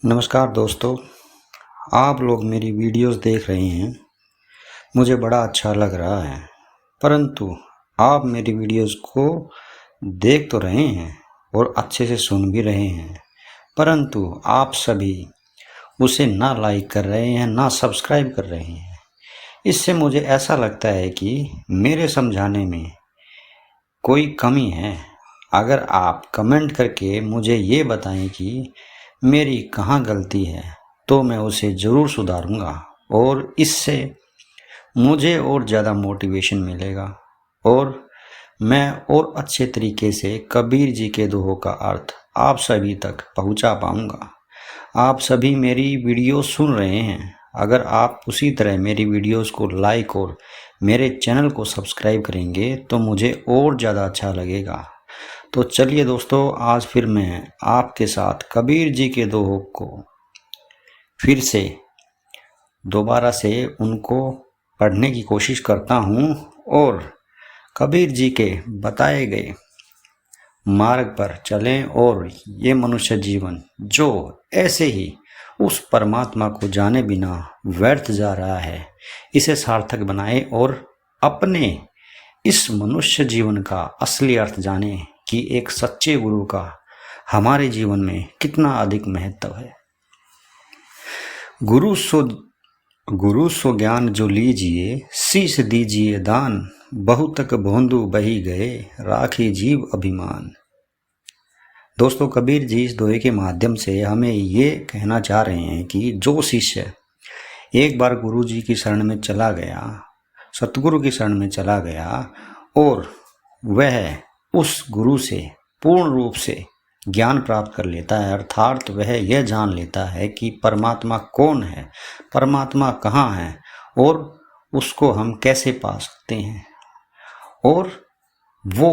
नमस्कार दोस्तों, आप लोग मेरी वीडियोस देख रहे हैं। मुझे बड़ा अच्छा लग रहा है, परंतु आप मेरी वीडियोस को देख तो रहे हैं और अच्छे से सुन भी रहे हैं, परंतु आप सभी उसे ना लाइक कर रहे हैं, ना सब्सक्राइब कर रहे हैं। इससे मुझे ऐसा लगता है कि मेरे समझाने में कोई कमी है। अगर आप कमेंट करके मुझे ये बताएं कि मेरी कहाँ गलती है, तो मैं उसे ज़रूर सुधारूंगा और इससे मुझे और ज़्यादा मोटिवेशन मिलेगा और मैं और अच्छे तरीके से कबीर जी के दोहों का अर्थ आप सभी तक पहुंचा पाऊंगा। आप सभी मेरी वीडियो सुन रहे हैं। अगर आप उसी तरह मेरी वीडियोस को लाइक और मेरे चैनल को सब्सक्राइब करेंगे तो मुझे और ज़्यादा अच्छा लगेगा। तो चलिए दोस्तों, आज फिर मैं आपके साथ कबीर जी के दोहों को फिर से दोबारा से उनको पढ़ने की कोशिश करता हूँ और कबीर जी के बताए गए मार्ग पर चलें और ये मनुष्य जीवन जो ऐसे ही उस परमात्मा को जाने बिना व्यर्थ जा रहा है, इसे सार्थक बनाए और अपने इस मनुष्य जीवन का असली अर्थ जाने कि एक सच्चे गुरु का हमारे जीवन में कितना अधिक महत्व है। गुरु सो ज्ञान जो लीजिए, शीश दीजिए दान, बहुतक भोंदू बही गए, राखी जीव अभिमान। दोस्तों, कबीर जी इस दोहे के माध्यम से हमें ये कहना चाह रहे हैं कि जो शिष्य एक बार गुरु जी की शरण में चला गया, सतगुरु की शरण में चला गया और वह उस गुरु से पूर्ण रूप से ज्ञान प्राप्त कर लेता है, अर्थात वह यह जान लेता है कि परमात्मा कौन है, परमात्मा कहाँ है और उसको हम कैसे पा सकते हैं, और वो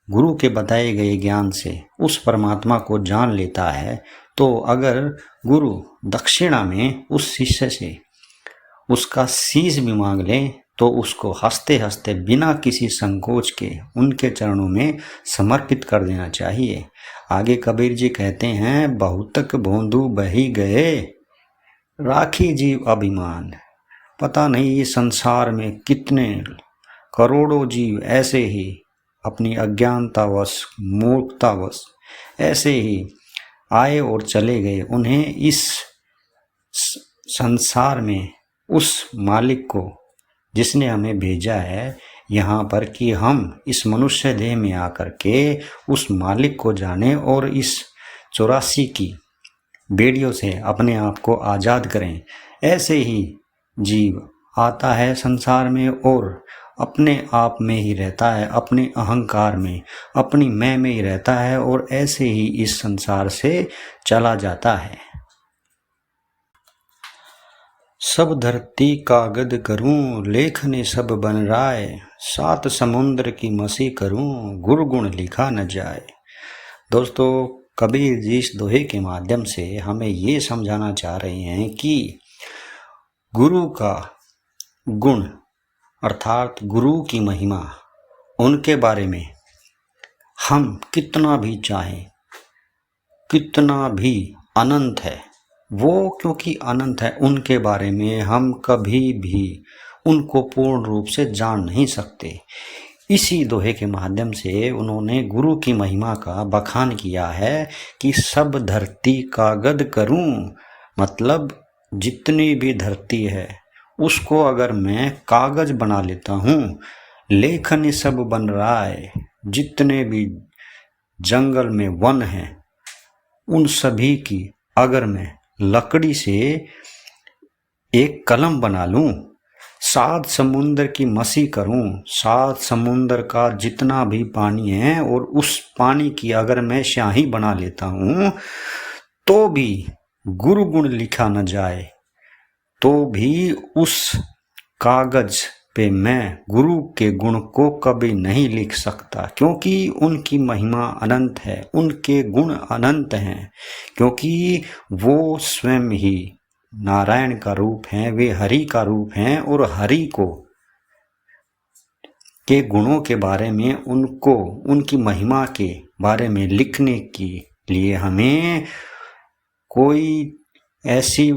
गुरु के बताए गए ज्ञान से उस परमात्मा को जान लेता है, तो अगर गुरु दक्षिणा में उस शिष्य से उसका शीश भी मांग ले तो उसको हंसते हंसते बिना किसी संकोच के उनके चरणों में समर्पित कर देना चाहिए। आगे कबीर जी कहते हैं, बहुतक भोंदू बही गए, राखी जीव अभिमान। पता नहीं ये संसार में कितने करोड़ों जीव ऐसे ही अपनी अज्ञानतावश, मूर्खतावश ऐसे ही आए और चले गए। उन्हें इस संसार में उस मालिक को, जिसने हमें भेजा है यहाँ पर कि हम इस मनुष्य देह में आकर के उस मालिक को जाने और इस 84 की बेड़ियों से अपने आप को आज़ाद करें। ऐसे ही जीव आता है संसार में और अपने आप में ही रहता है, अपने अहंकार में, अपनी मैं में ही रहता है और ऐसे ही इस संसार से चला जाता है। सब धरती कागद करूं, लेखने सब बन राय, सात समुद्र की मसी करूं, गुर गुण लिखा न जाए। दोस्तों, कबीर जी इस दोहे के माध्यम से हमें ये समझाना चाह रहे हैं कि गुरु का गुण अर्थात गुरु की महिमा, उनके बारे में हम कितना भी चाहें, कितना भी अनंत है वो, क्योंकि अनंत है, उनके बारे में हम कभी भी उनको पूर्ण रूप से जान नहीं सकते। इसी दोहे के माध्यम से उन्होंने गुरु की महिमा का बखान किया है कि सब धरती कागद करूं, मतलब जितनी भी धरती है उसको अगर मैं कागज बना लेता हूँ, लेखन सब बन रहा है, जितने भी जंगल में वन हैं उन सभी की अगर मैं लकड़ी से एक कलम बना लूं, सात समुंदर की मसी करूं, सात समुंदर का जितना भी पानी है और उस पानी की अगर मैं स्याही बना लेता हूं, तो भी गुरु गुण लिखा न जाए, तो भी उस कागज पे मैं गुरु के गुण को कभी नहीं लिख सकता, क्योंकि उनकी महिमा अनंत है, उनके गुण अनंत हैं, क्योंकि वो स्वयं ही नारायण का रूप हैं, वे हरि का रूप हैं और हरि को के गुणों के बारे में, उनको उनकी महिमा के बारे में लिखने के लिए हमें कोई ऐसी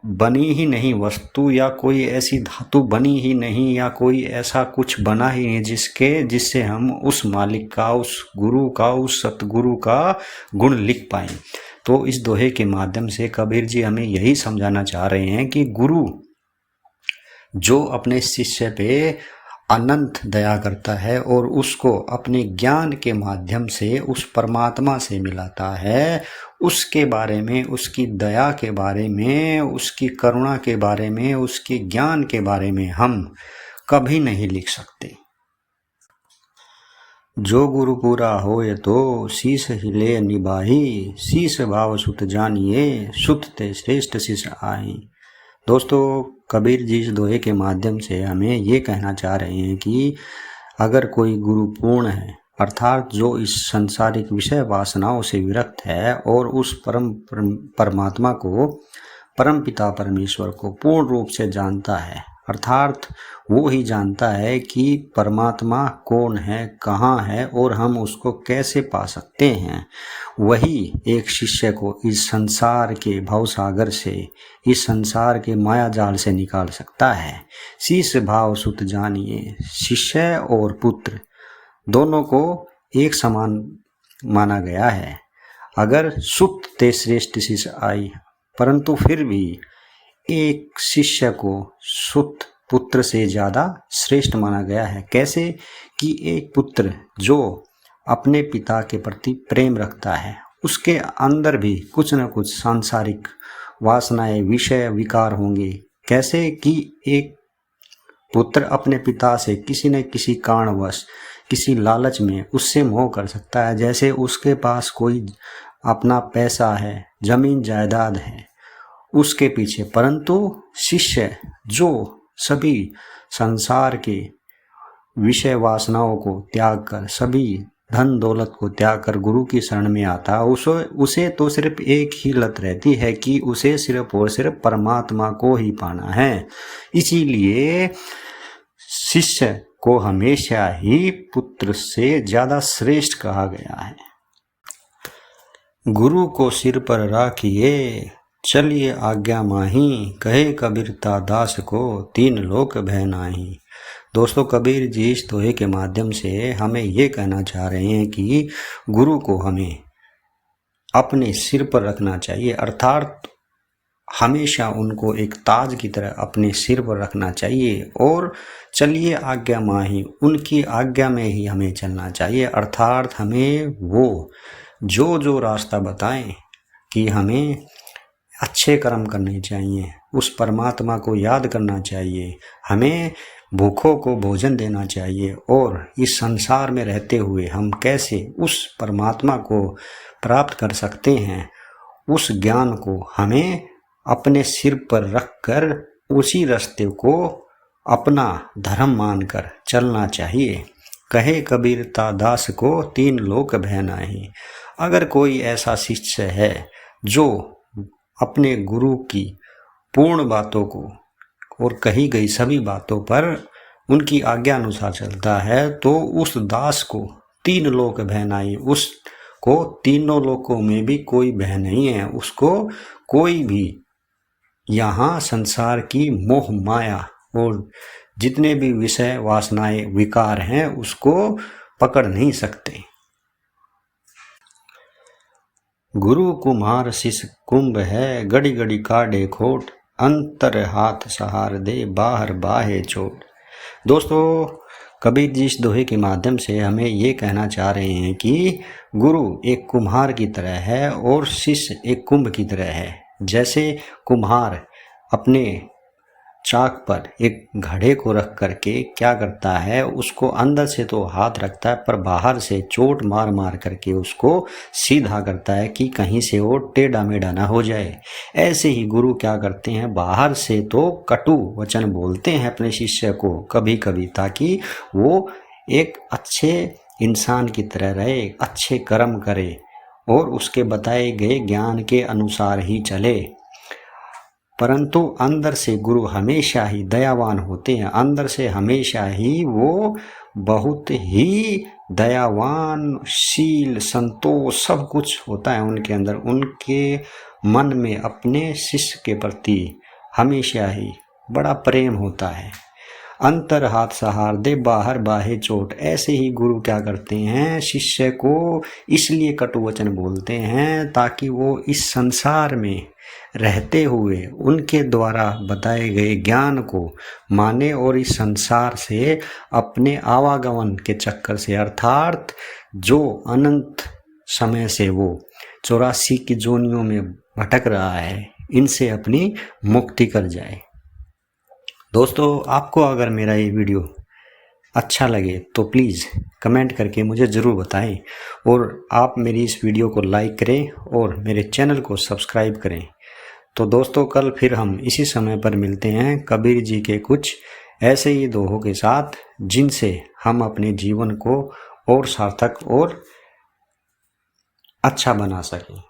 बनी ही नहीं वस्तु या कोई ऐसी धातु बनी ही नहीं या कोई ऐसा कुछ बना ही नहीं जिससे हम उस मालिक का, उस गुरु का, उस सतगुरु का गुण लिख पाएं। तो इस दोहे के माध्यम से कबीर जी हमें यही समझाना चाह रहे हैं कि गुरु जो अपने शिष्य पे अनंत दया करता है और उसको अपने ज्ञान के माध्यम से उस परमात्मा से मिलाता है, उसके बारे में, उसकी दया के बारे में, उसकी करुणा के बारे में, उसके ज्ञान के बारे में हम कभी नहीं लिख सकते। जो गुरु पूरा होए तो शीस हिले निभाही, शीस भाव सुत जानिए, सुत ते श्रेष्ठ शिष आई। दोस्तों, कबीर जी इस दोहे के माध्यम से हमें ये कहना चाह रहे हैं कि अगर कोई गुरु पूर्ण है, अर्थात जो इस संसारिक विषय वासनाओं से विरक्त है और उस परमात्मा को, परम पिता परमेश्वर को पूर्ण रूप से जानता है, अर्थात वो ही जानता है कि परमात्मा कौन है, कहाँ है और हम उसको कैसे पा सकते हैं, वही एक शिष्य को इस संसार के भवसागर से, इस संसार के माया जाल से निकाल सकता है। शीश भाव सुत जानिए, शिष्य और पुत्र दोनों को एक समान माना गया है। अगर सुत ते श्रेष्ठ शिष्य आई, परंतु फिर भी एक शिष्य को सुत पुत्र से ज़्यादा श्रेष्ठ माना गया है। कैसे कि एक पुत्र जो अपने पिता के प्रति प्रेम रखता है, उसके अंदर भी कुछ न कुछ सांसारिक वासनाएं, विषय, विकार होंगे। कैसे कि एक पुत्र अपने पिता से किसी न किसी कारणवश, किसी लालच में उससे मोह कर सकता है। जैसे उसके पास कोई अपना पैसा है, जमीन जायदाद है उसके पीछे, परंतु शिष्य जो सभी संसार के विषय वासनाओं को त्याग कर, सभी धन दौलत को त्याग कर गुरु की शरण में आता है, उसे तो सिर्फ एक ही लत रहती है कि उसे सिर्फ और सिर्फ परमात्मा को ही पाना है। इसीलिए शिष्य को हमेशा ही पुत्र से ज्यादा श्रेष्ठ कहा गया है। गुरु को सिर पर राखिए, चलिए आज्ञा माही, कहे कबीरता दास को, तीन लोक भय नाही। दोस्तों, कबीर जी इस दोहे के माध्यम से हमें ये कहना चाह रहे हैं कि गुरु को हमें अपने सिर पर रखना चाहिए, अर्थात हमेशा उनको एक ताज की तरह अपने सिर पर रखना चाहिए। और चलिए आज्ञा माही, उनकी आज्ञा में ही हमें चलना चाहिए, अर्थात हमें वो जो रास्ता बताएं कि हमें अच्छे कर्म करने चाहिए, उस परमात्मा को याद करना चाहिए, हमें भूखों को भोजन देना चाहिए, और इस संसार में रहते हुए हम कैसे उस परमात्मा को प्राप्त कर सकते हैं, उस ज्ञान को हमें अपने सिर पर रखकर उसी रास्ते को अपना धर्म मानकर चलना चाहिए। कहे कबीरता दास को, तीन लोक भय नाही। अगर कोई ऐसा शिष्य है जो अपने गुरु की पूर्ण बातों को और कही गई सभी बातों पर उनकी आज्ञा अनुसार चलता है, तो उस दास को तीन लोक भय नाही, उसको तीनों लोकों में भी कोई भय नहीं है। उसको कोई भी यहाँ संसार की मोह माया और जितने भी विषय वासनाएं विकार हैं उसको पकड़ नहीं सकते। गुरु कुम्हार शिष्य कुंभ है, गड़ी गड़ी काढ़े खोट, अंतर हाथ सहार दे, बाहर बाहे चोट। दोस्तों, कबीर जी इस दोहे के माध्यम से हमें ये कहना चाह रहे हैं कि गुरु एक कुम्हार की तरह है और शिष्य एक कुंभ की तरह है। जैसे कुम्हार अपने चाक पर एक घड़े को रख करके क्या करता है, उसको अंदर से तो हाथ रखता है पर बाहर से चोट मार मार करके उसको सीधा करता है कि कहीं से वो टेढ़ा मेढ़ा ना हो जाए। ऐसे ही गुरु क्या करते हैं, बाहर से तो कटु वचन बोलते हैं अपने शिष्य को कभी कभी, ताकि वो एक अच्छे इंसान की तरह रहे, अच्छे कर्म करे और उसके बताए गए ज्ञान के अनुसार ही चले। परंतु अंदर से गुरु हमेशा ही दयावान होते हैं, अंदर से हमेशा ही वो बहुत ही दयावान, शील, संतोष सब कुछ होता है उनके अंदर। उनके मन में अपने शिष्य के प्रति हमेशा ही बड़ा प्रेम होता है। अंतर हाथ सहार दे बाहर बाहे चोट, ऐसे ही गुरु क्या करते हैं, शिष्य को इसलिए कटु वचन बोलते हैं ताकि वो इस संसार में रहते हुए उनके द्वारा बताए गए ज्ञान को माने और इस संसार से अपने आवागमन के चक्कर से, अर्थात जो अनंत समय से वो 84 की जोनियों में भटक रहा है, इनसे अपनी मुक्ति कर जाए। दोस्तों, आपको अगर मेरा ये वीडियो अच्छा लगे तो प्लीज़ कमेंट करके मुझे ज़रूर बताएं और आप मेरी इस वीडियो को लाइक करें और मेरे चैनल को सब्सक्राइब करें। तो दोस्तों, कल फिर हम इसी समय पर मिलते हैं कबीर जी के कुछ ऐसे ही दोहों के साथ, जिनसे हम अपने जीवन को और सार्थक और अच्छा बना सकें।